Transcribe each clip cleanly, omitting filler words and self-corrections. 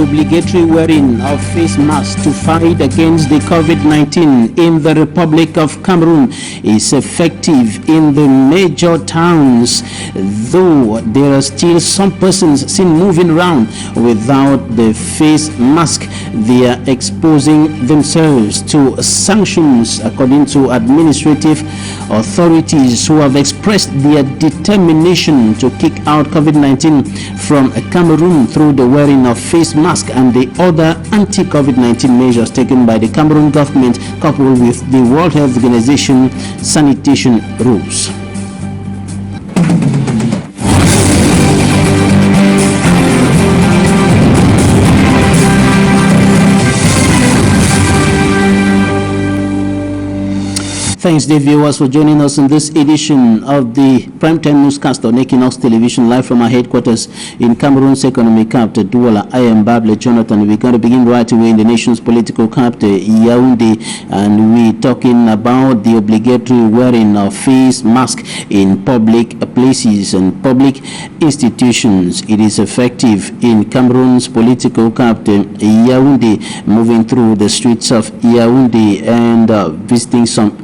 obligatory wearing of face masks to fight against the COVID-19 in the Republic of Cameroon is effective in the major towns, though there are still some persons seen moving around without the face mask. They are exposing themselves to sanctions, according to administrative authorities who have expressed their determination to kick out COVID-19 from Cameroon through the wearing of face mask and the other anti-COVID-19 measures taken by the Cameroon government, coupled with the World Health Organization sanitation rules. Thanks, dear viewers, for joining us in this edition of the Primetime Newscast on Equinox Television, live from our headquarters in Cameroon's economic capital, Douala. I am Bable Jonathan. We're going to begin right away in the nation's political capital, Yaoundé, and we're talking about the obligatory wearing of face mask in public places and public institutions. It is effective in Cameroon's political capital, Yaoundé, moving through the streets of Yaoundé and visiting some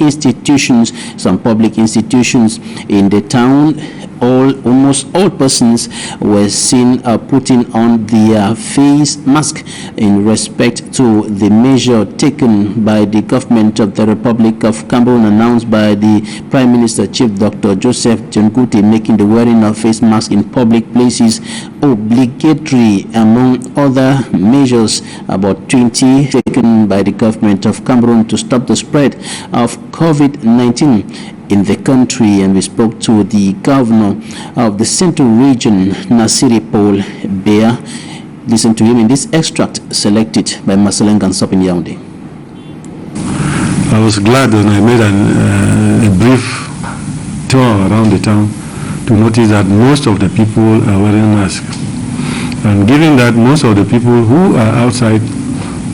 some public institutions in the town. Almost all persons were seen putting on their face mask in respect to the measure taken by the government of the Republic of Cameroon, announced by the Prime Minister Chief Dr. Joseph Tiongute, making the wearing of face masks in public places obligatory, among other measures, about 20 taken by the government of Cameroon to stop the spread of COVID-19 in the country. And we spoke to the governor of the Central Region, Nasiri Paul Bea. Listen to him in this extract selected by Marcelin Gansop in Yaoundé. I was glad when I made a brief tour around the town to notice that most of the people are wearing masks. And given that most of the people who are outside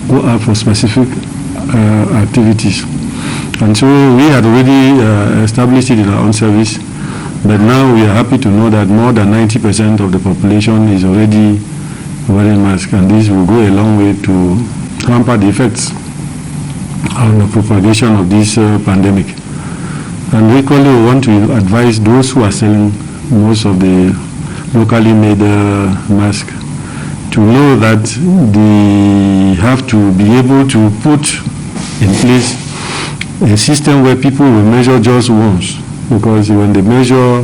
go out for specific activities. And so we had already established it in our own service, but now we are happy to know that more than 90% of the population is already wearing masks, and this will go a long way to hamper the effects on the propagation of this pandemic. And equally, we want to advise those who are selling most of the locally made masks to know that they have to be able to put in place a system where people will measure just once, because when they measure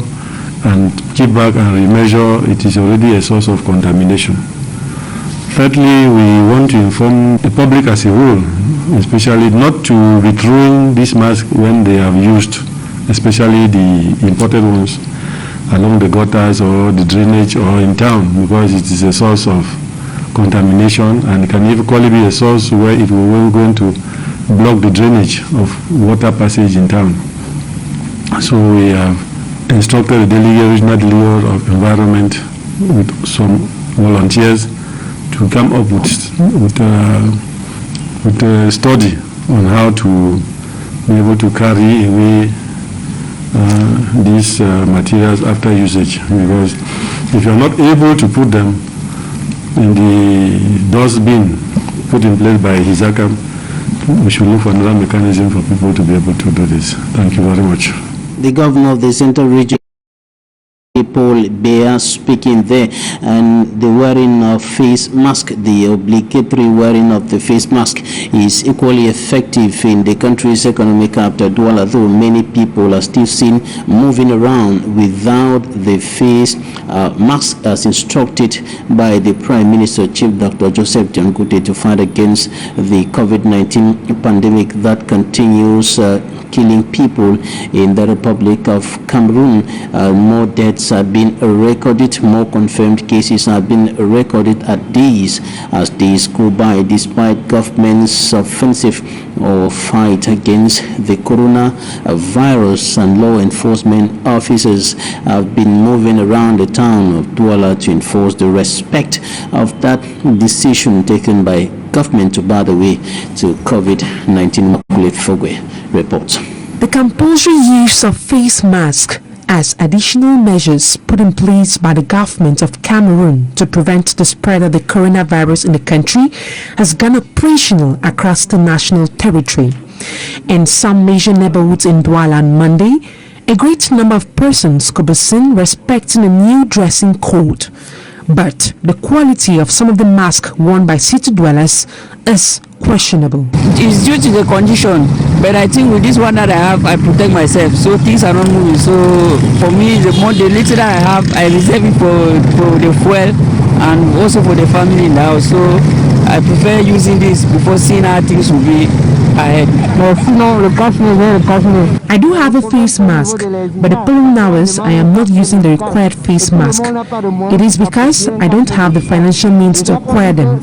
and keep back and remeasure, it is already a source of contamination. Thirdly, we want to inform the public as a whole, especially not to be throwing this mask when they have used, especially the imported ones, along the gutters or the drainage or in town, because it is a source of contamination, and it can equally be a source where it will go into block the drainage of water passage in town. So we have instructed the regional delegate of environment with some volunteers to come up with a study on how to be able to carry away these materials after usage, because if you are not able to put them in the dustbin put in place by Hizakam, we should look for another mechanism for people to be able to do this. Thank you very much. The governor of the Central Region, Paul Bea, speaking there, and the wearing of face mask, the obligatory wearing of the face mask, is equally effective in the country's economic capital, Douala, though many people are still seen moving around without the face mask as instructed by the Prime Minister Chief Dr. Joseph Tiongute to fight against the COVID-19 pandemic that continues killing people in the Republic of Cameroon. More deaths have been recorded, more confirmed cases have been recorded at these as days go by, despite government's offensive or fight against the coronavirus. And law enforcement officers have been moving around the town of Douala to enforce the respect of that decision taken by government to bar the way to COVID-19. Reports. The compulsory use of face masks as additional measures put in place by the government of Cameroon to prevent the spread of the coronavirus in the country has gone operational across the national territory. In some major neighborhoods in Douala on Monday, a great number of persons could be seen respecting a new dressing code. But the quality of some of the masks worn by city dwellers is questionable. It's due to the condition, but I think with this one that I have, I protect myself, so things are not moving. So for me, the little that I have, I reserve it for the fuel and also for the family in the house. So I prefer using this before seeing how things will be ahead. I do have a face mask, but the problem now is I am not using the required face mask. It is because I don't have the financial means to acquire them.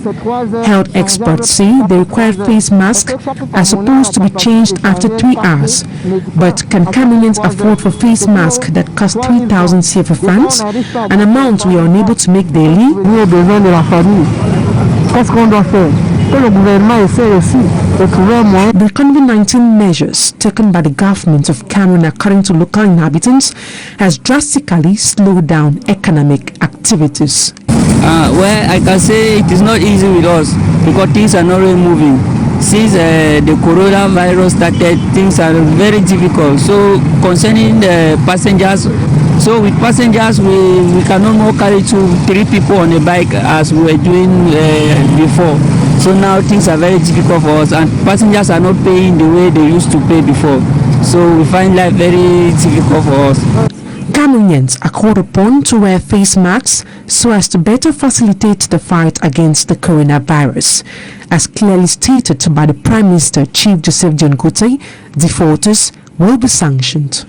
Health experts say the required face masks are supposed to be changed after 3 hours. But can Cameroonians afford for face masks that cost 3,000 CFA francs, an amount we are unable to make daily? The COVID-19 measures taken by the government of Cameroon, according to local inhabitants, has drastically slowed down economic activities. Well, I can say it is not easy with us because things are not really moving. Since the coronavirus started, things are very difficult. So concerning the passengers, so with passengers, we can no more carry 2-3 people on a bike as we were doing before. So now things are very difficult for us, and passengers are not paying the way they used to pay before. So we find life very difficult for us. Cameroonians are called upon to wear face masks so as to better facilitate the fight against the coronavirus. As clearly stated by the Prime Minister, Chief Joseph John Gote, defaulters will be sanctioned.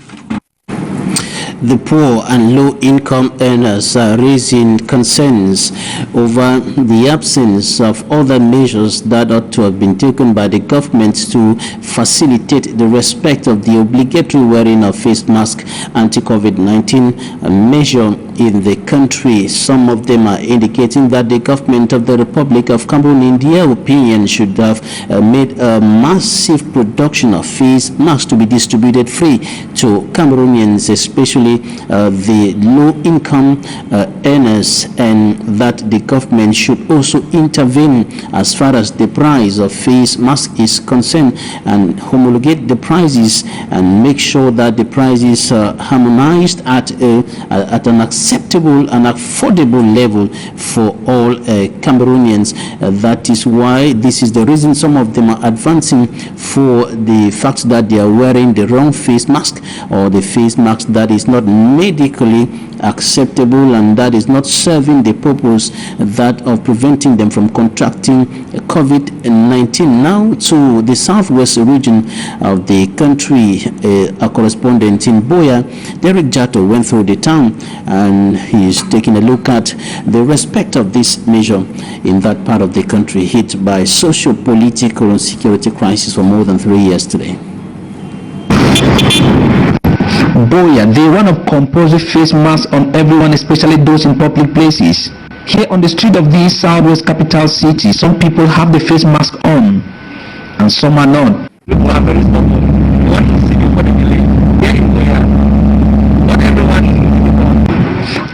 The poor and low-income earners are raising concerns over the absence of other measures that ought to have been taken by the government to facilitate the respect of the obligatory wearing of face mask anti-COVID-19 measure in the country. Some of them are indicating that the government of the Republic of Cameroon, in their opinion, should have made a massive production of face masks to be distributed free to Cameroonians, especially the low-income earners, and that the government should also intervene as far as the price of face mask is concerned and homologate the prices and make sure that the prices are harmonized at an acceptable and affordable level for all Cameroonians. That is why this is the reason some of them are advancing for the fact that they are wearing the wrong face mask or the face mask that is not medically acceptable and that is not serving the purpose that of preventing them from contracting COVID-19. Now to the southwest region of the country, a correspondent in Boya, Derek Jato, went through the town and he is taking a look at the respect of this measure in that part of the country hit by socio-political and security crisis for more than 3 years today. Boya, they run up compulsory face masks on everyone, especially those in public places. Here on the street of this southwest capital city, some people have the face mask on and some are not. People are very stubborn. You want to see before they believe. Here in Boya, not everyone is on.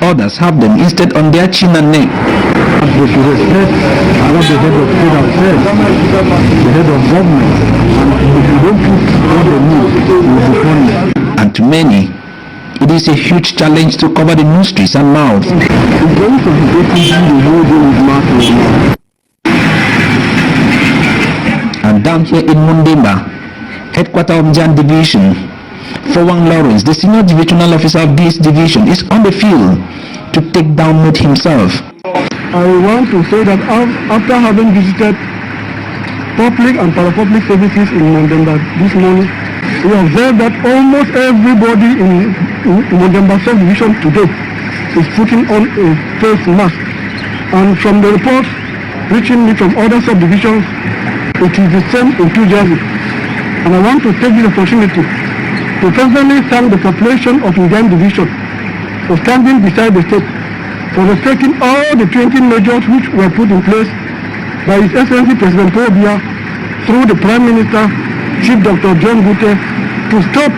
Others have them instead on their chin and neck. They should respect what the head of state has said, the head of government, and if you don't put what they need, you will be funny. And to many, it is a huge challenge to cover the nostrils and mouth. In terms of the APG, the whole day is massive. And down here in Mundemba, headquarters of Jan Division, Fowang Lawrence, the senior divisional officer of this division, is on the field to take down note himself. I want to say that after having visited public and parapublic services in Mundemba this morning, we observed that almost everybody in Mundemba subdivision today is putting on a face mask. And from the reports reaching me from other subdivisions, it is the same enthusiasm. And I want to take this opportunity to personally thank the population of NDAM division for standing beside the state, for respecting all the 20 measures which were put in place by His Excellency President Paul through the Prime Minister, Chief Dr. John Gote, to stop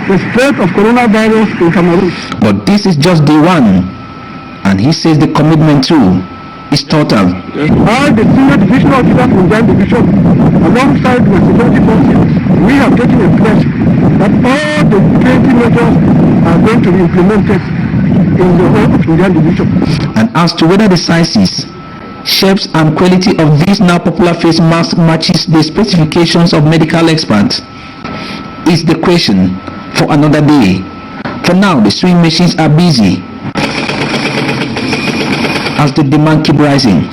the spread of coronavirus in Cameroon. But this is just day one, and he says the commitment too is total. All the senior division officers in that division, alongside the security forces, we have taken a pledge that all the security measures are going to be implemented in the whole of the division. And as to whether the sizes, shapes and quality of these now popular face mask matches the specifications of medical experts is the question for another day. For now, the sewing machines are busy as the demand keep rising.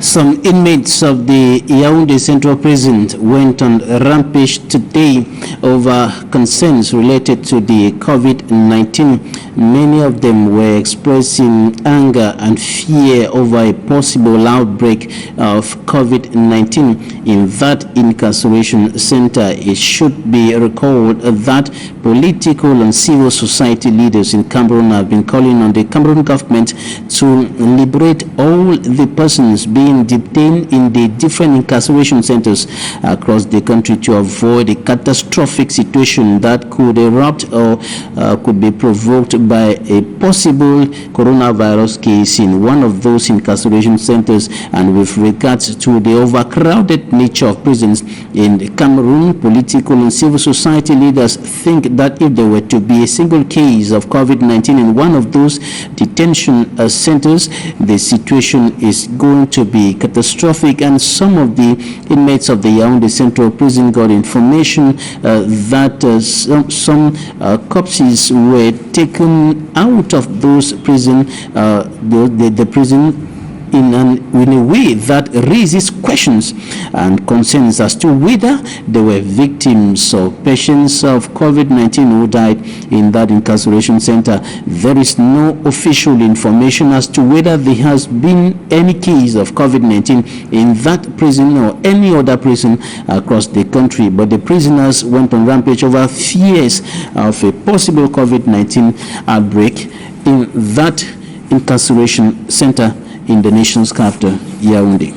Some inmates of the Yaoundé Central Prison went on a rampage today over concerns related to the COVID-19. Many of them were expressing anger and fear over a possible outbreak of COVID-19 in that incarceration center. It should be recalled that political and civil society leaders in Cameroon have been calling on the Cameroon government to liberate all the persons being detained in the different incarceration centers across the country to avoid a catastrophic situation that could erupt or could be provoked by a possible coronavirus case in one of those incarceration centers. And with regards to the overcrowded nature of prisons in Cameroon, political and civil society leaders think that if there were to be a single case of COVID-19 in one of those detention centers, the situation is going to be catastrophic. And some of the inmates of the Yaoundé Central Prison got information that some corpses were taken out of those prison, the prison in a way that raises questions and concerns as to whether they were victims or patients of COVID-19 who died in that incarceration center. There is no official information as to whether there has been any case of COVID-19 in that prison or any other prison across the country, but the prisoners went on rampage over fears of a possible COVID-19 outbreak in that incarceration center in the nation's capital, Yaoundé.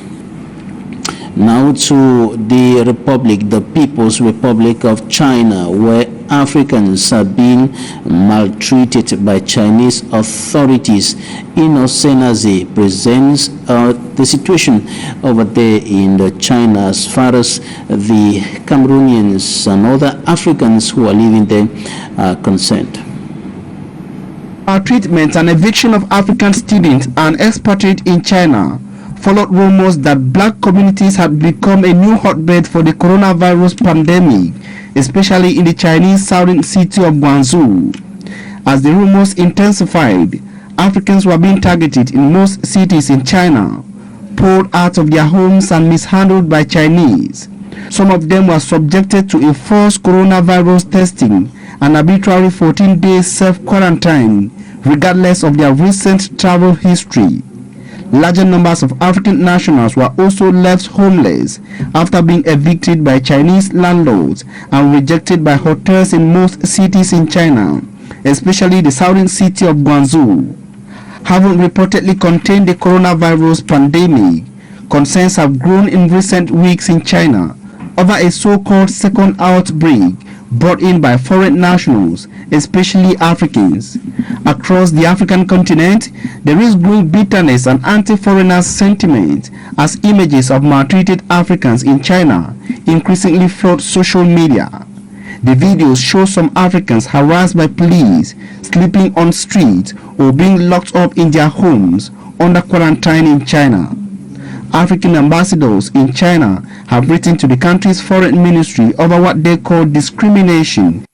Now to the Republic, the People's Republic of China, where Africans are being maltreated by Chinese authorities. Inosenaze presents the situation over there in China as far as the Cameroonians and other Africans who are living there are concerned. Treatment and eviction of African students and expatriates in China followed rumors that black communities had become a new hotbed for the coronavirus pandemic, especially in the Chinese southern city of Guangzhou. As the rumors intensified, Africans were being targeted in most cities in China, pulled out of their homes and mishandled by Chinese. Some of them were subjected to a forced coronavirus testing and arbitrary 14-day self-quarantine, regardless of their recent travel history. Larger numbers of African nationals were also left homeless after being evicted by Chinese landlords and rejected by hotels in most cities in China, especially the southern city of Guangzhou. Having reportedly contained the coronavirus pandemic, concerns have grown in recent weeks in China over a so-called second outbreak brought in by foreign nationals, especially Africans. Across the African continent, there is growing bitterness and anti-foreigner sentiment as images of maltreated Africans in China increasingly flood social media. The videos show some Africans harassed by police, sleeping on streets, or being locked up in their homes under quarantine in China. African ambassadors in China have written to the country's foreign ministry over what they call discrimination.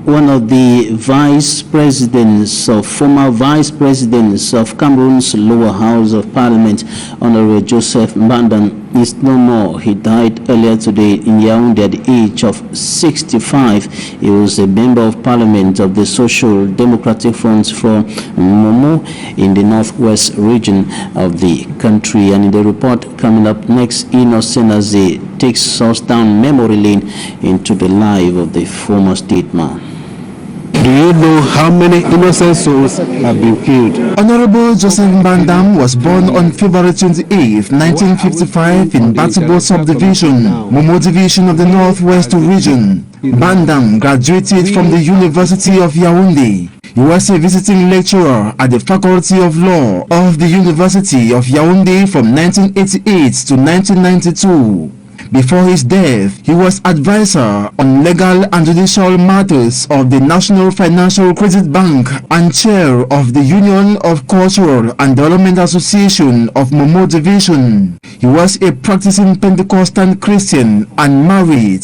One of the vice presidents or former vice presidents of Cameroon's lower house of parliament, Honorable Joseph Mbandan, is no more. He died earlier today in Yaoundé at the age of 65. He was a member of parliament of the Social Democratic Front for Momo in the northwest region of the country. And in the report coming up next, Inosenaze takes us down memory lane into the life of the former statesman. Do you know how many innocent souls have been killed? Honorable Joseph Mbandam was born on February 28, 1955 in Batibo Subdivision, Momo Division of the Northwest Region. Mbandam graduated from the University of Yaoundé. He was a visiting lecturer at the Faculty of Law of the University of Yaoundé from 1988 to 1992. Before his death, he was advisor on legal and judicial matters of the National Financial Credit Bank and chair of the Union of Cultural and Development Association of Momo Division. He was a practicing Pentecostal Christian and married.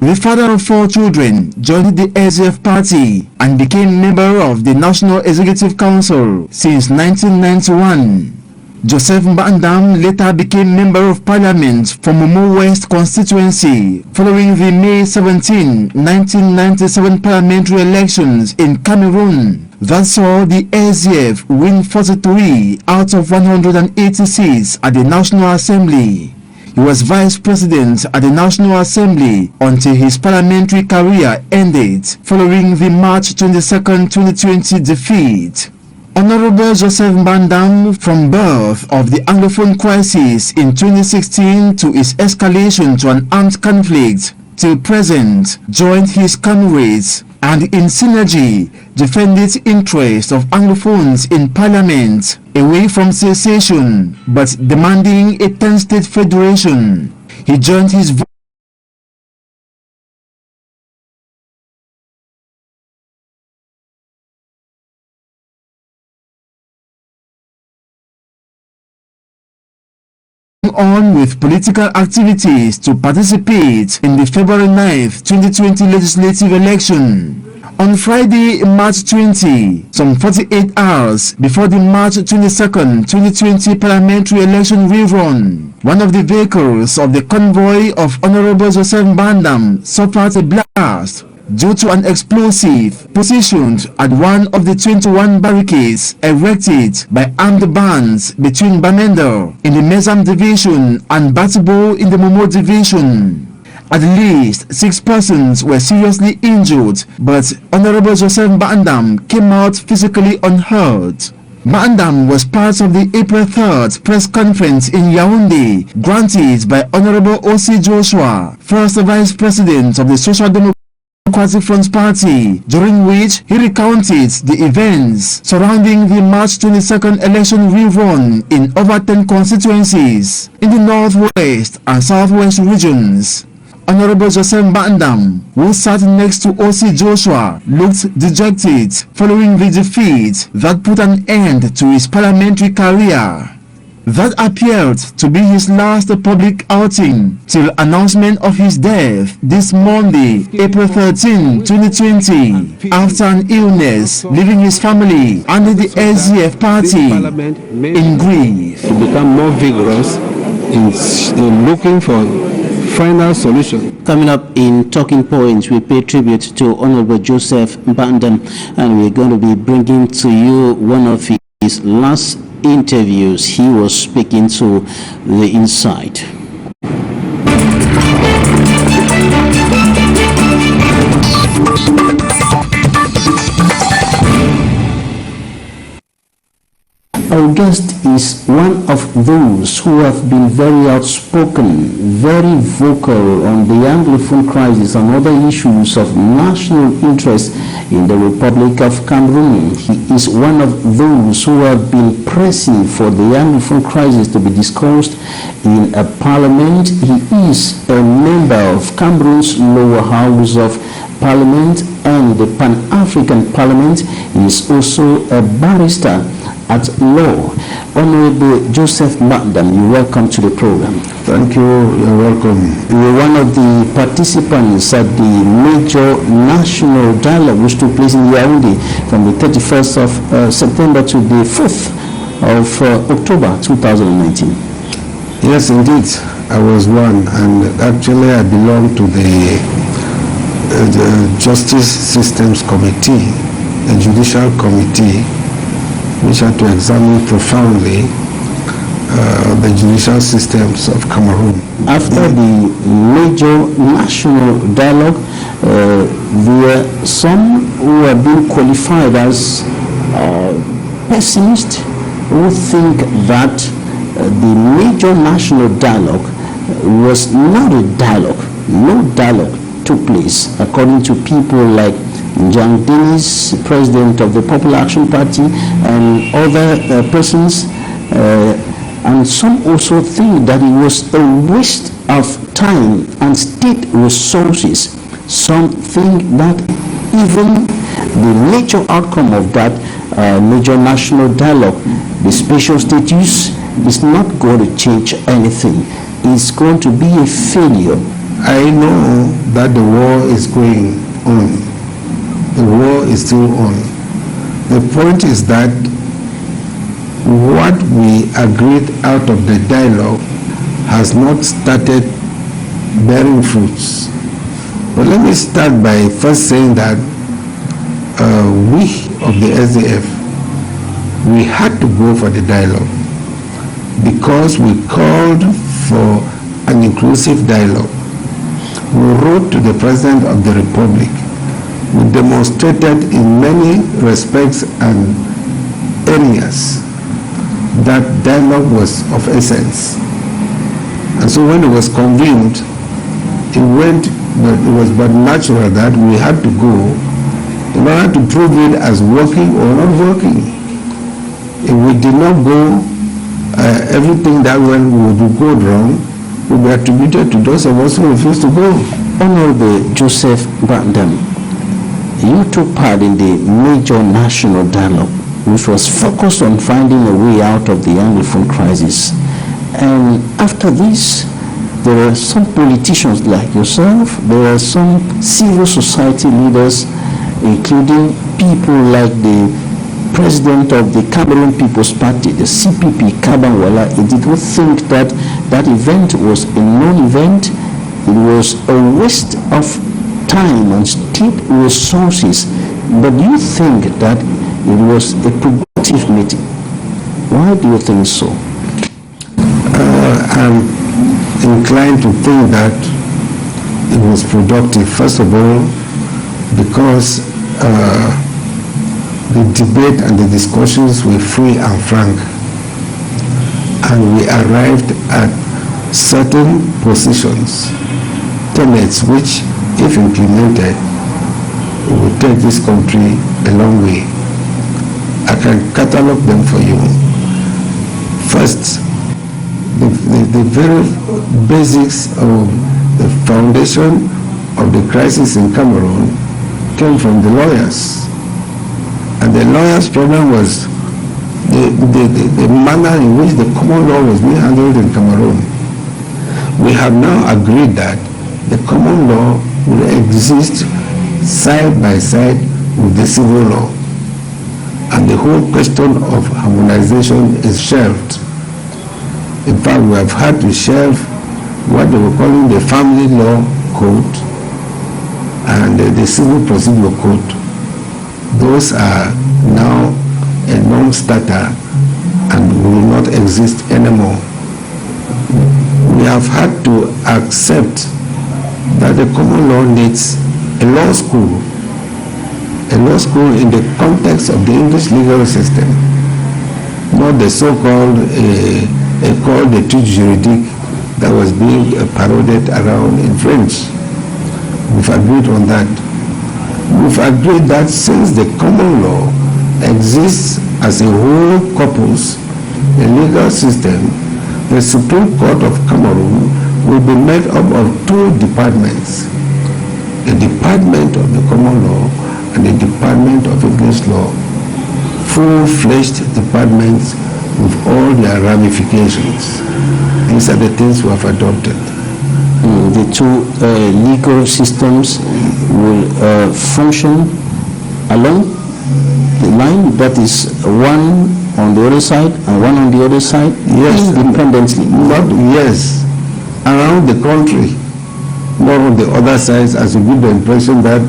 The father of 4 children, joined the SDF party and became member of the National Executive Council since 1991. Joseph Mbandam later became Member of Parliament for Momo West constituency following the May 17, 1997 parliamentary elections in Cameroon that saw the SDF win 43 out of 180 seats at the National Assembly. He was Vice President at the National Assembly until his parliamentary career ended following the March 22, 2020 defeat. Honorable Joseph Mbandam, from birth of the Anglophone crisis in 2016 to its escalation to an armed conflict till present, joined his comrades and in synergy defended interests of Anglophones in Parliament, away from secession but demanding a 10-state federation. He joined his on with political activities to participate in the February 9, 2020 legislative election. On Friday, March 20, some 48 hours before the March 22, 2020 parliamentary election rerun, one of the vehicles of the convoy of Honorable Joseph Mbandam suffered a blast due to an explosive positioned at one of the 21 barricades erected by armed bands between Bamenda in the Mezam division and Batibo in the Momo division. At least 6 persons were seriously injured, but Honorable Joseph Mbandam came out physically unhurt. Mbandam was part of the April 3rd press conference in Yaoundé granted by Honorable O.C. Joshua, first Vice President of the Social Democratic Front Party, during which he recounted the events surrounding the March 22nd election rerun in over 10 constituencies in the Northwest and Southwest regions. Honorable Joseph Mbandam, who sat next to O.C. Joshua, looked dejected following the defeat that put an end to his parliamentary career. That appeared to be his last public outing till announcement of his death this Monday, April 13, 2020, after an illness, leaving his family and the SDF party in grief. To become more vigorous in looking for final solution. Coming up in Talking Points, we pay tribute to Honorable Joseph Mbandam, and we're going to be bringing to you one of his last interviews. He was speaking to the Inside. Our guest is one of those who have been very outspoken, very vocal on the Anglophone crisis and other issues of national interest in the Republic of Cameroon. He is one of those who have been pressing for the Anglophone crisis to be discussed in a parliament. He is a member of Cameroon's lower house of parliament and the Pan-African Parliament. He is also a barrister at law. Honorable Joseph Mbandam, you're welcome to the program. Thank you, you're welcome. You were one of the participants at the major national dialogue which took place in Yaoundé from the 31st of September to the 4th of October 2019. Yes, indeed, I was one, and actually I belong to the Justice Systems Committee, a judicial committee, which had to examine profoundly the judicial systems of Cameroon. After the major national dialogue, there are some who have been qualified as pessimists who think that the major national dialogue was not a dialogue. No dialogue took place, according to people like Jean Denis, president of the Popular Action Party, and other persons. And some also think that it was a waste of time and state resources. Some think that even the major outcome of that major national dialogue, the special status, is not going to change anything. It's going to be a failure. I know that the war is going on. The war is still on. The point is that what we agreed out of the dialogue has not started bearing fruits. But let me start by first saying that we of the SDF, we had to go for the dialogue because we called for an inclusive dialogue. We wrote to the President of the Republic. We demonstrated in many respects and areas that dialogue was of essence. And so when it was convened, it was but natural that we had to go in order to prove it as working or not working. If we did not go, everything that would go wrong would be attributed to those of us who refused to go. Honorable Joseph Brandon, you took part in the major national dialogue, which was focused on finding a way out of the Anglophone crisis. And after this, there are some politicians like yourself, there are some civil society leaders, including people like the president of the Cameroon People's Party, the CPP, Kabanwala. He did not think that that event was a non-event. It was a waste of time and state resources. But do you think that it was a productive meeting? Why do you think so? I'm inclined to think that it was productive, first of all, because the debate and the discussions were free and frank, and we arrived at certain positions, tenets which, if implemented, will take this country a long way. I can catalog them for you. First, the very basics of the foundation of the crisis in Cameroon came from the lawyers. And the lawyers' problem was the manner in which the common law was being handled in Cameroon. We have now agreed that the common law will exist side by side with the civil law. And the whole question of harmonization is shelved. In fact, we have had to shelve what they were calling the family law code and the civil procedure code. Those are now a non-starter and will not exist anymore. We have had to accept that the common law needs a law school in the context of the English legal system, not the so-called école d'études juridiques that was being parodied around in French. We've agreed on that. We've agreed that since the common law exists as a whole corpus, a legal system, the Supreme Court of Cameroon will be made up of two departments, a department of the common law and a department of English law, full-fledged departments with all their ramifications. These are the things we have adopted. The two legal systems will function along the line, that is one on the other side and one on the other side, yes, independently. Yes, around the country, not on the other sides, as you give the impression that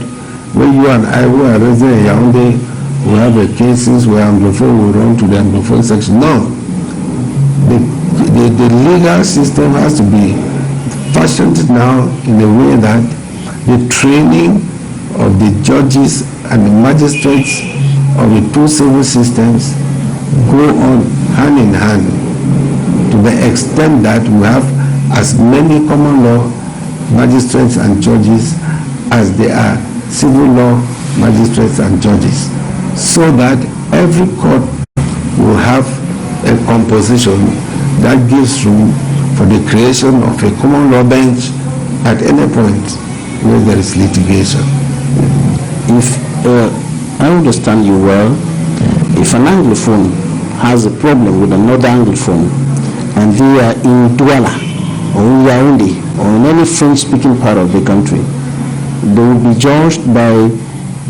when you and I who are resident in Yaoundé, we have a cases where Anglophone will run to the Anglophone section. No. The the legal system has to be fashioned now in a way that the training of the judges and the magistrates of the two civil systems go on hand in hand, to the extent that we have as many common law magistrates and judges as there are civil law magistrates and judges, so that every court will have a composition that gives room for the creation of a common law bench at any point where there is litigation. If I understand you well, if an Anglophone has a problem with another Anglophone and they are in Douala or in Yaoundé or in any French-speaking part of the country, they will be judged by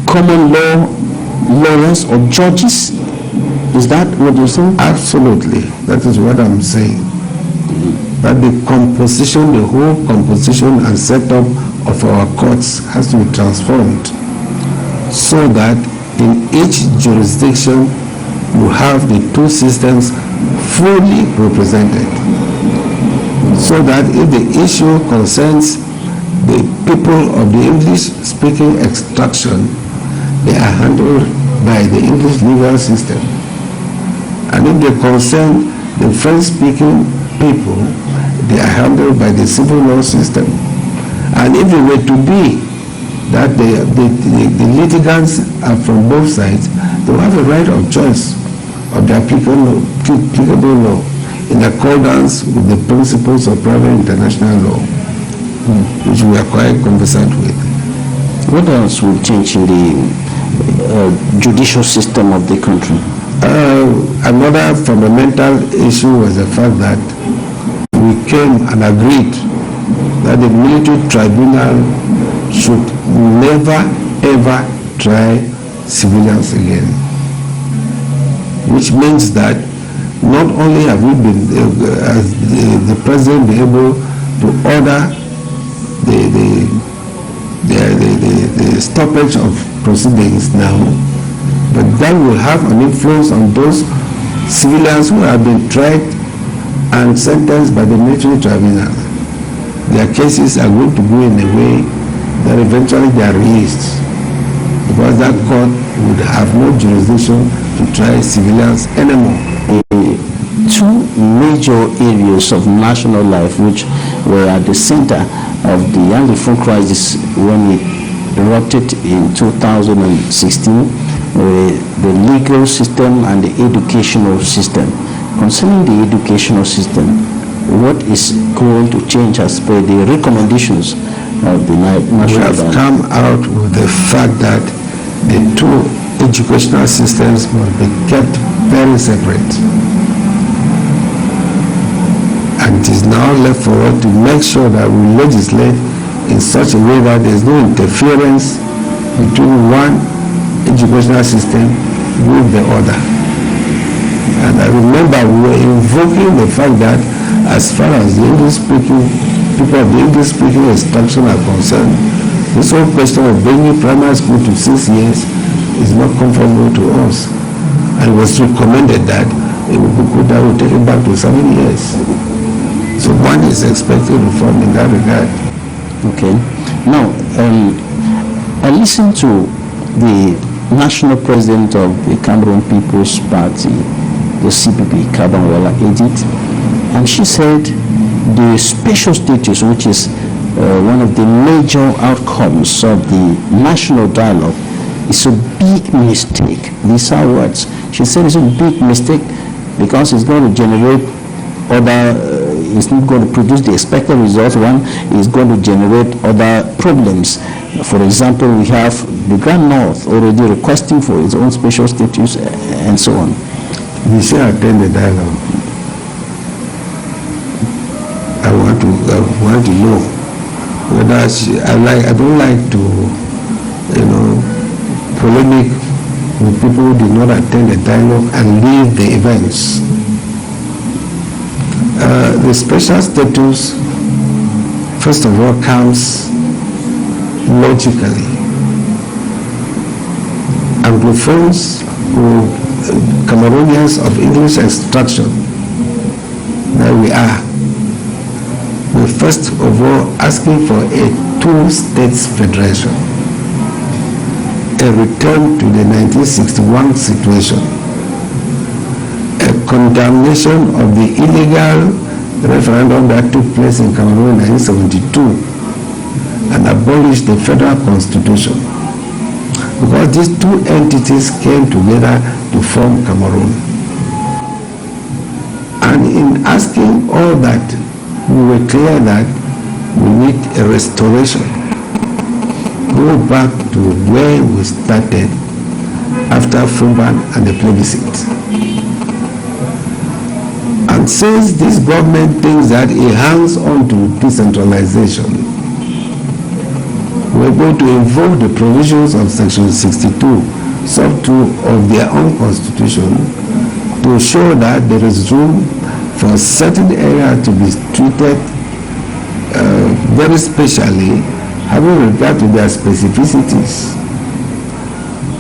common law lawyers or judges. Is that what you're saying? Absolutely. That is what I'm saying. That the composition, the whole composition and setup of our courts has to be transformed, so that in each jurisdiction you have the two systems fully represented, so that if the issue concerns the people of the English-speaking extraction, they are handled by the English legal system. And if they concern the French-speaking people, they are handled by the civil law system. And if it were to be that the litigants are from both sides, they will have a right of choice of the applicable law in accordance with the principles of private international law, which we are quite conversant with. What else will change in the judicial system of the country? Another fundamental issue was the fact that we came and agreed that the military tribunal should never ever try civilians again, which means that not only have we been, as the president, been able to order the stoppage of proceedings now, but that will have an influence on those civilians who have been tried and sentenced by the military tribunal. Their cases are going to go in a way that eventually they are released, because that court would have no jurisdiction to try civilians anymore. Two major areas of national life which were at the center of the Anglophone crisis when it erupted in 2016, the legal system and the educational system. Concerning the educational system, what is going to change as per the recommendations of the national? We have come out with the fact that the two educational systems must be kept very separate. And it is now left for us to make sure that we legislate in such a way that there is no interference between one educational system with the other. And I remember we were invoking the fact that as far as the English-speaking people of the English-speaking instruction are concerned, this whole question of bringing primary school to 6 years is not comfortable to us. And it was recommended that it would be good that we take it back to 7 years. So one is expecting reform in that regard. Okay. Now, I listened to the national president of the Cameroon People's Party, the CPP, Kamer, Edith, and she said the special status, which is one of the major outcomes of the national dialogue, is a big mistake. These are words. She said it's a big mistake because it's going to generate other, it's not going to produce the expected results. One is going to generate other problems. For example, we have the Grand North already requesting for its own special status and so on. We say attend the dialogue. I want to know whether I don't like to, polemic with people who did not attend the dialogue and leave the events. The special status, first of all, comes logically. Anglophones, Cameroonians of English extraction, that we are. We're first of all asking for a two-states federation, a return to the 1961 situation, a condemnation of the illegal referendum that took place in Cameroon in 1972, and abolish the federal constitution, because these two entities came together to form Cameroon. And in asking all that, we were clear that we need a restoration, go back to where we started after Fumban and the plebiscite. And since this government thinks that it hangs on to decentralization, we're going to invoke the provisions of Section 62, sub 2 of their own constitution, to show that there is room for a certain area to be treated very specially, having regard to their specificities.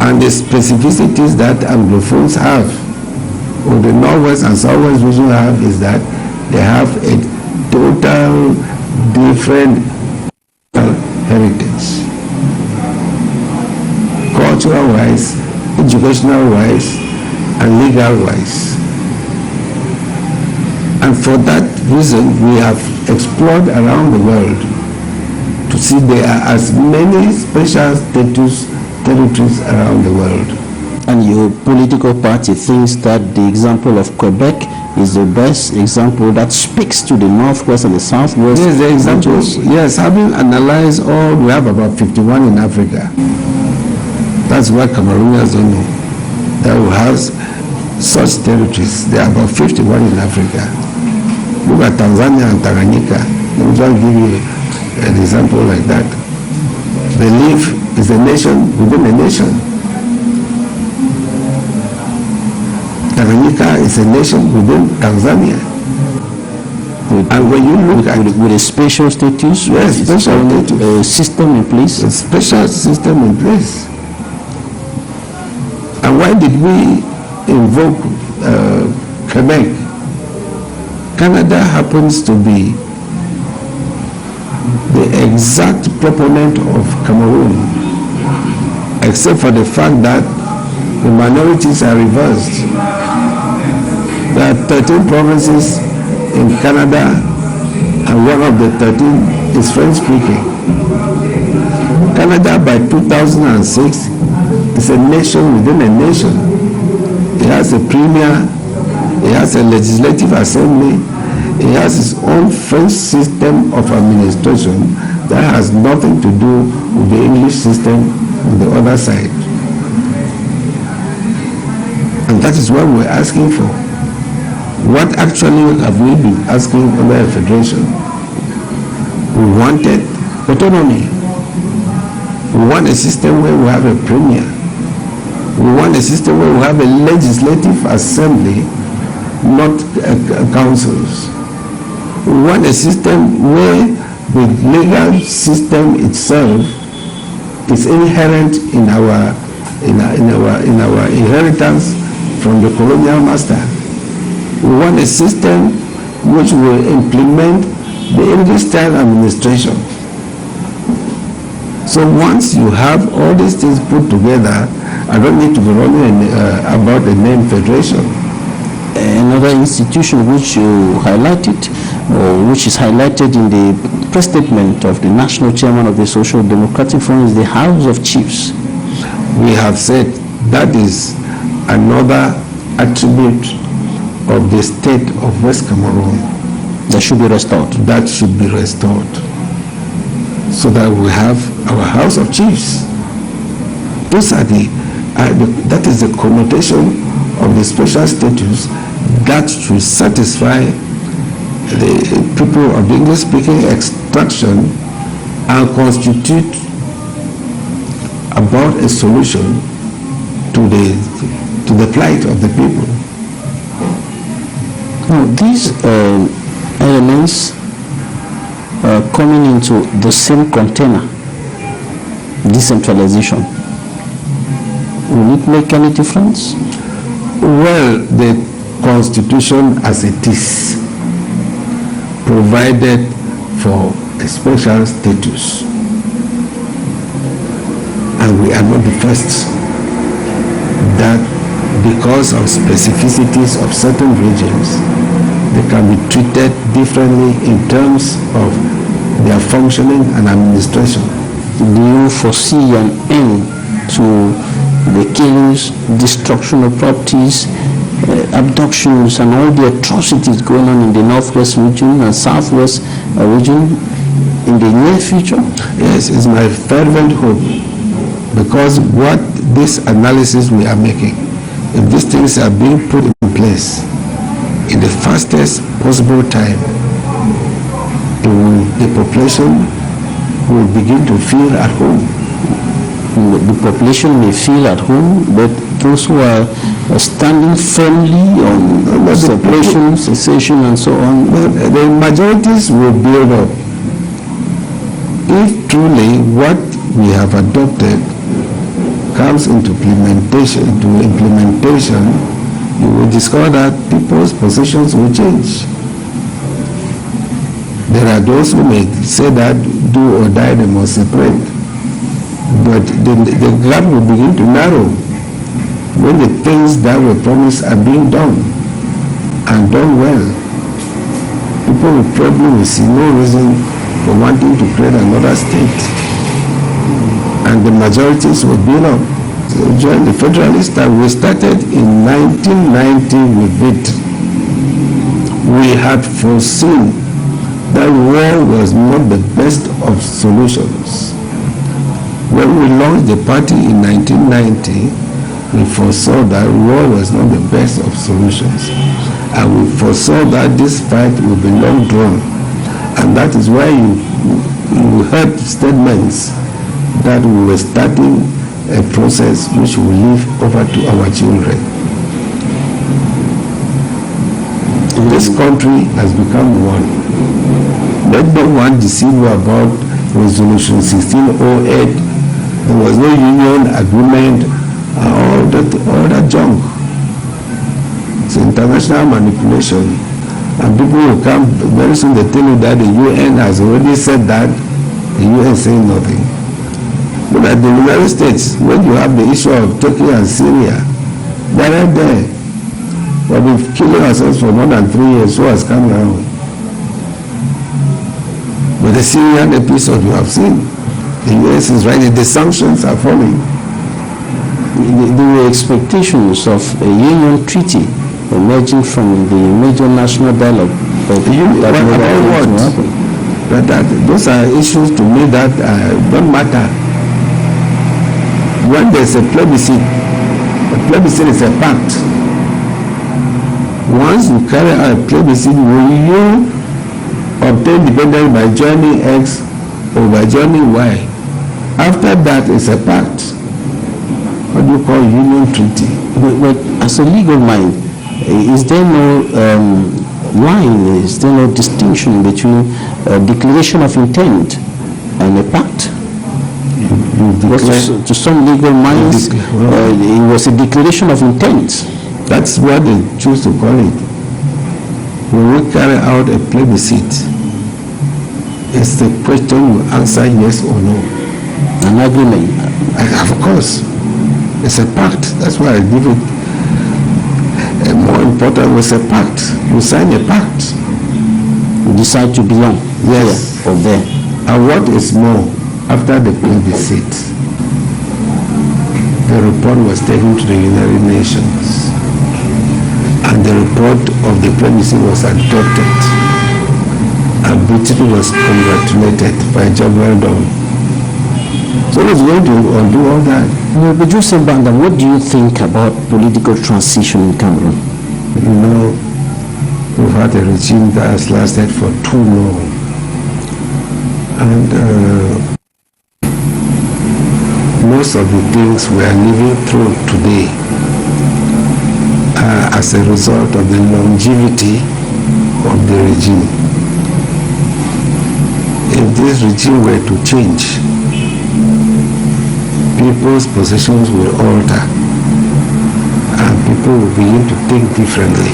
And the specificities that Anglophones have, or the Northwest and Southwest region have, is that they have a total different heritage, cultural-wise, educational-wise, and legal-wise. And for that reason, we have explored around the world to see there are as many special status territories around the world. And your political party thinks that the example of Quebec is the best example that speaks to the Northwest and the Southwest? Yes, the examples, yes, having analyzed all, we have about 51 in Africa. That's what Cameroonians don't know. That we have such territories. There are about 51 in Africa. Look at Tanzania and Tanganyika. Let me just give you an example like that. Belief is a nation within a nation. Tanganyika is a nation within Tanzania. And when you look at with a special status, yes, special status, system in place, a special system in place. And why did we invoke Quebec? Canada happens to be the exact proponent of Cameroon, except for the fact that the minorities are reversed. There are 13 provinces in Canada, and one of the 13 is French-speaking. Canada, by 2006, is a nation within a nation. It has a premier, it has a legislative assembly, it has its own French system of administration that has nothing to do with the English system on the other side. And that is what we're asking for. What actually have we been asking under a federation? We wanted autonomy. We want a system where we have a premier. We want a system where we have a legislative assembly, not councils. We want a system where the legal system itself is inherent in our inheritance from the colonial master. We want a system which will implement the English-style administration. So once you have all these things put together, I don't need to be running about the name federation. Another institution which you highlighted, or which is highlighted in the press statement of the national chairman of the Social Democratic Front, is the House of Chiefs. We have said that is another attribute of the state of West Cameroon. That should be restored. That should be restored. So that we have our House of Chiefs. Those are that is the connotation of the special status that should satisfy the people of the English-speaking extraction and constitute about a solution to the plight of the people. Now, these elements coming into the same container, decentralization, will it make any difference? Well, the Constitution as it is provided for a special status. And we are not the first. That because of specificities of certain regions, they can be treated differently in terms of their functioning and administration. Do you foresee an end to the killings, destruction of properties, abductions, and all the atrocities going on in the northwest region and southwest region in the near future? Yes, it's my fervent hope, because what this analysis we are making, if these things are being put in place in the fastest possible time, the population will begin to feel at home. The population may feel at home, but those who are standing firmly on separation, cessation, and so on, the majorities will build up. If truly what we have adopted comes into implementation, you will discover that people's positions will change. There are those who may say that do or die they must separate, but the gap will begin to narrow when the things that were promised are being done and done well. People will probably see no reason for wanting to create another state, and the majorities will build up. So join the Federalists that we started in 1990 with it. We had foreseen that war was not the best of solutions. When we launched the party in 1990, we foresaw that war was not the best of solutions. And we foresaw that this fight would be long drawn. And that is why you heard statements that we were starting a process which will live over to our children. This country has become one. Let no one deceive you about Resolution 1608. There was no union agreement, all that junk. It's international manipulation. And people will come very soon, they tell you that the UN has already said that, the UN saying nothing. But at the United States, when you have the issue of Turkey and Syria, they're right there. We've been killing ourselves for more than 3 years, so has Cameroun. But the Syrian episode you have seen, the US is right, the sanctions are falling. There were expectations of a union treaty emerging from the major national dialogue. But those are issues to me that don't matter. When there's a plebiscite is a pact. Once you carry out a plebiscite, will you obtain independence by joining X or by joining Y? After that, it's a pact. What do you call union treaty? But as a legal mind, is there no line, is there no distinction between a declaration of intent and a pact? To some legal minds, it was a declaration of intent. That's what they choose to call it. When we carry out a plebiscite, it's the question you answer yes or no. An agreement. Of course. It's a pact. That's why I give it more important was a pact. You sign a pact. You decide to belong. Yes. Here or there. And what is more, after the plebiscite, the report was taken to the United Nations. And the report of the plebiscite was adopted. And Britain was congratulated by a job well done. So it's going to undo all that. But Joseph Banda, what do you think about political transition in Cameroon? You know, we've had a regime that has lasted for too long. And most of the things we are living through today are as a result of the longevity of the regime. If this regime were to change, people's positions will alter and people will begin to think differently.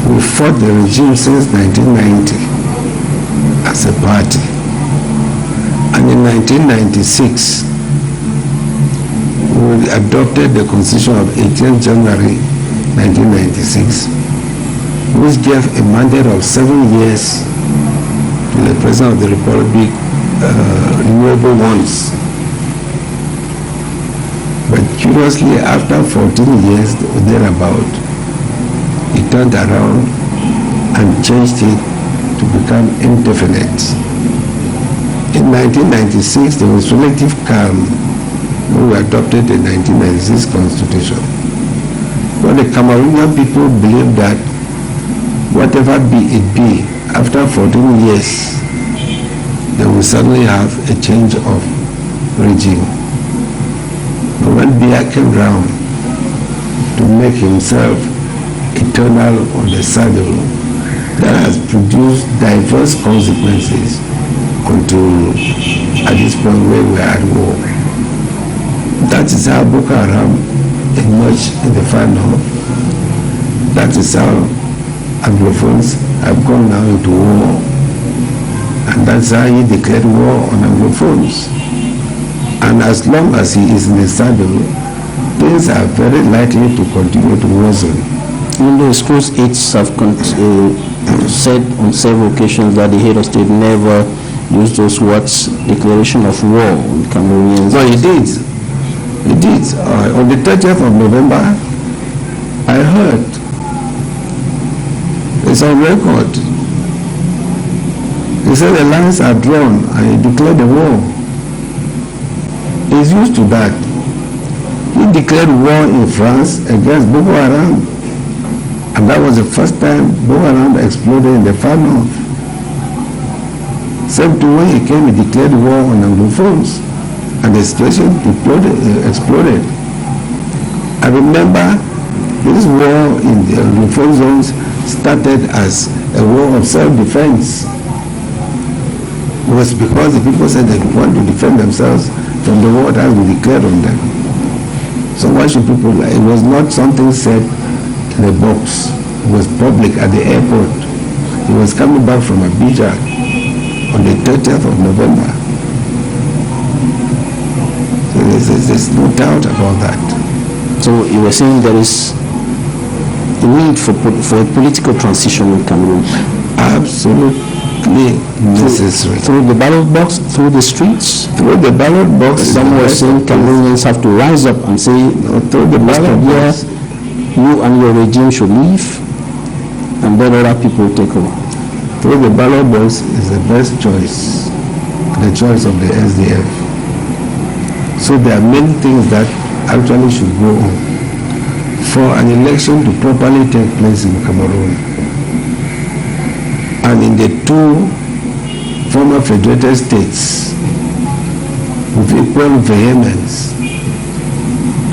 We fought the regime since 1990 as a party. And in 1996, we adopted the Constitution of 18th January 1996, which gave a mandate of 7 years to the President of the Republic, renewable ones. But curiously, after 14 years or thereabout, he turned around and changed it to become indefinite. In 1996, there was relative calm when we adopted the 1996 Constitution. But the Cameroonian people believe that whatever be it be, after 14 years, they will suddenly have a change of regime. But when Biya came round to make himself eternal on the saddle, that has produced diverse consequences until at this point where we are at war. That is how Boko Haram emerged in the far north. That is how Anglophones have gone now into war. And that's how he declared war on Anglophones. And as long as he is in the saddle, things are very likely to continue to worsen. Even though schools aides have said on several occasions that the head of state never used those words, declaration of war on Cameroonians. No, he did. He did. On the 30th of November, I heard, it's on record, he said the lines are drawn and he declared the war. He's used to that. He declared war in France against Boko Haram. And that was the first time Boko Haram exploded in the far north. Same to when he came, he declared war on Anglophones. And the situation exploded. I remember this war in the Anglophone zones started as a war of self-defense. It was because the people said they want to defend themselves from the war that we declared on them. So why should people, it was not something said in a box. It was public at the airport. He was coming back from Abidjan on the 30th of November. So there's no doubt about that. So you were saying there is a need for a political transition in Cameroon? Absolutely necessary. Through the ballot box, through the streets? Through the ballot box. Some were saying Cameroonians have to rise up and say, no, through the ballot box, you and your regime should leave, and then other people take over. Through the ballot box is the best choice, the choice of the SDF. So there are many things that actually should go on for an election to properly take place in Cameroon. And in the two former federated states, with equal vehemence,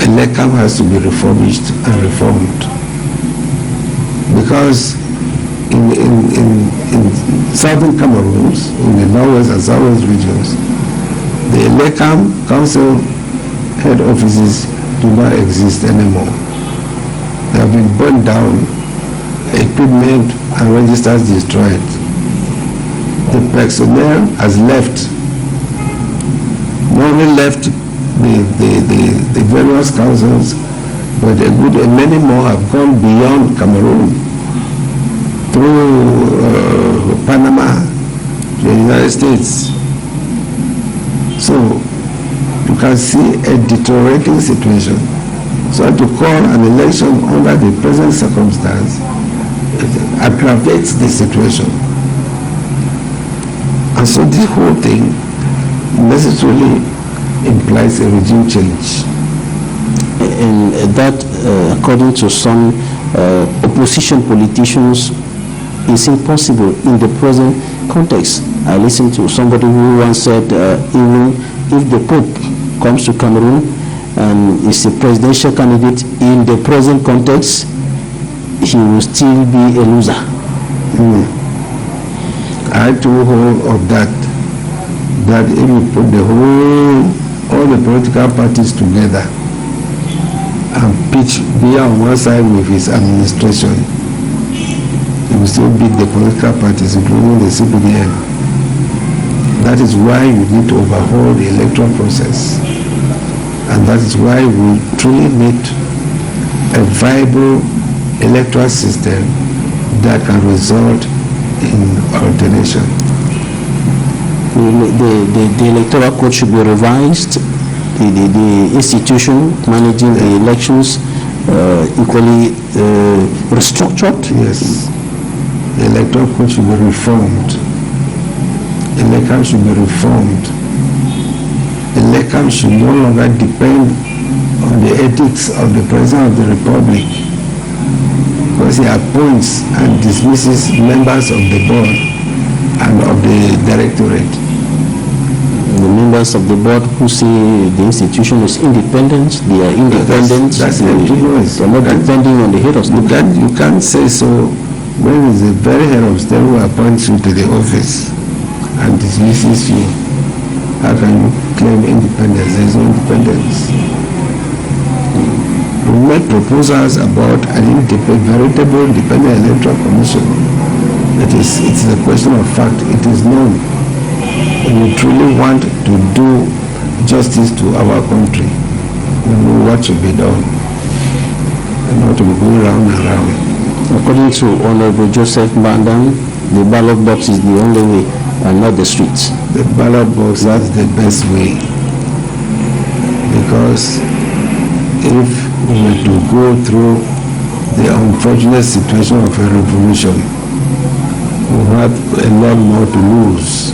NDAM has to be refurbished and reformed. Because in southern Cameroon, in the northwest and southwest regions, the NDAM council head offices do not exist anymore. They have been burned down, equipment and registers destroyed. The personnel has left. Not only left the various councils, but many more have gone beyond Cameroon through Panama to the United States. So you can see a deteriorating situation. So to call an election under the present circumstance aggravates the situation. And so this whole thing necessarily implies a regime change. And that, according to some opposition politicians, is impossible in the present context. I listened to somebody who once said, even if the Pope comes to Cameroon and is a presidential candidate in the present context, he will still be a loser. I too hold of that if you put all the political parties together and pitch Biya on one side with his administration, you will still beat the political parties, including the CPDM. That is why you need to overhaul the electoral process. And that is why we truly need a viable electoral system that can result in alternation. The electoral code should be revised. The institution managing the elections equally restructured. Yes. The electoral code should be reformed. Elections should be reformed. Elections should no longer depend on the ethics of the President of the Republic, because he appoints and dismisses members of the board and of the directorate. The members of the board who say the institution is independent, they are independent. That's empty noise. They are not depending on the head of state. You can't say so when it's the very head of state who appoints you to the office and dismisses you. How can you claim independence? There is no independence. We made proposals about an veritable independent electoral commission. It's a question of fact. It is known. We truly want to do justice to our country. We know what should be done and not to be going round and round. According to Honorable Joseph Mbandam, the ballot box is the only way and not the streets. The ballot box, that's the best way. Because if we were to go through the unfortunate situation of a revolution, we have a lot more to lose.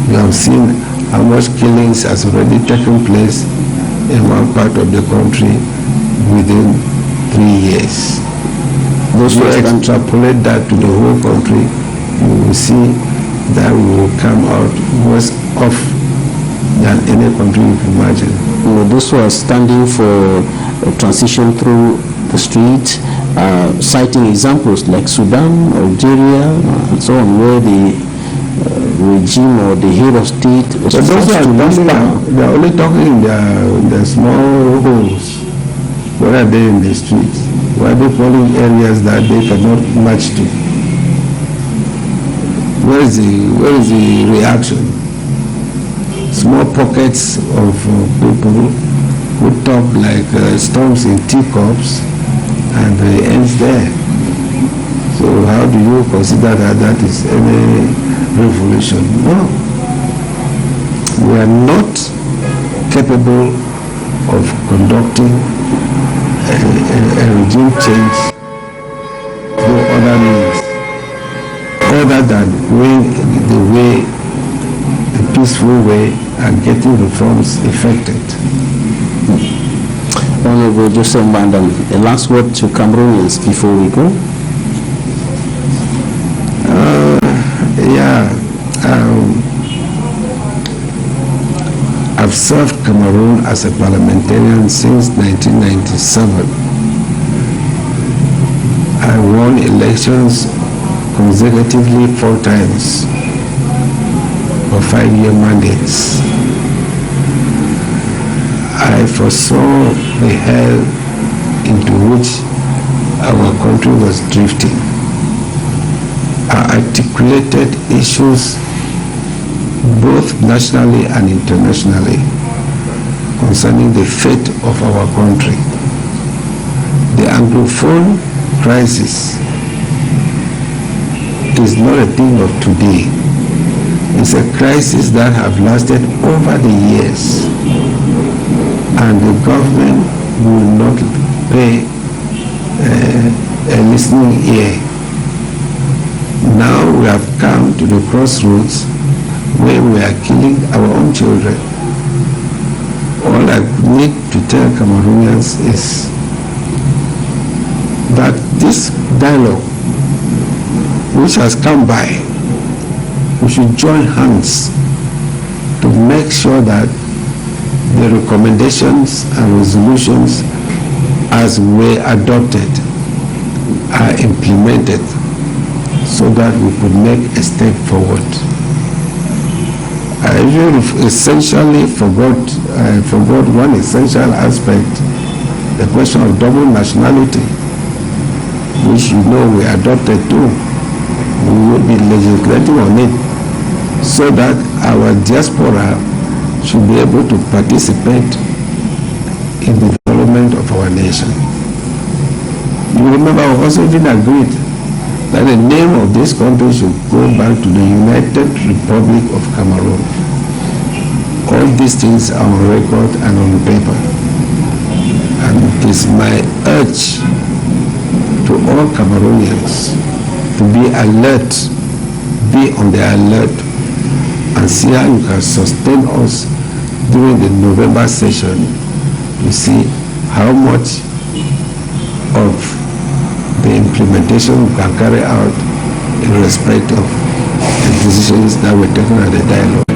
We have seen how much killings has already taken place in one part of the country within 3 years. Those who extrapolate that to the whole country, you will see that we will come out worse off than any country you can imagine. Those who are standing for a transition through the street, citing examples like Sudan, Algeria, and so on, where the regime or the head of state is forced to leave power. They are only talking in their small holes. Where are they in the streets? Why are they calling areas that they cannot match to? Where is the reaction? Small pockets of people who talk like storms in teacups, and it ends there. So how do you consider that is any revolution? No. We are not capable of conducting a regime change through other means, other than going the peaceful way and getting reforms effected. Honorable Joseph Mbandam, a last word to Cameroonians before we go. I've served Cameroon as a parliamentarian since 1997. I won elections consecutively 4 times for 5-year mandates. I foresaw the hell into which our country was drifting. I articulated issues both nationally and internationally concerning the fate of our country. The Anglophone crisis is not a thing of today. It's a crisis that has lasted over the years, and the government will not pay a listening ear. Now we have come to the crossroads where we are killing our own children. All I need to tell Cameroonians is that this dialogue, which has come by, we should join hands to make sure that the recommendations and resolutions as were adopted are implemented so that we could make a step forward. I essentially forgot one essential aspect, the question of double nationality. which you know we adopted too. We will be legislating on it so that our diaspora should be able to participate in the development of our nation. You remember we also even agreed that the name of this country should go back to the United Republic of Cameroon. All these things are on record and on paper. And it is my urge to all Cameroonians to be alert, be on the alert, and see how you can sustain us during the November session to see how much of the implementation we can carry out in respect of the decisions that were taken at the dialogue.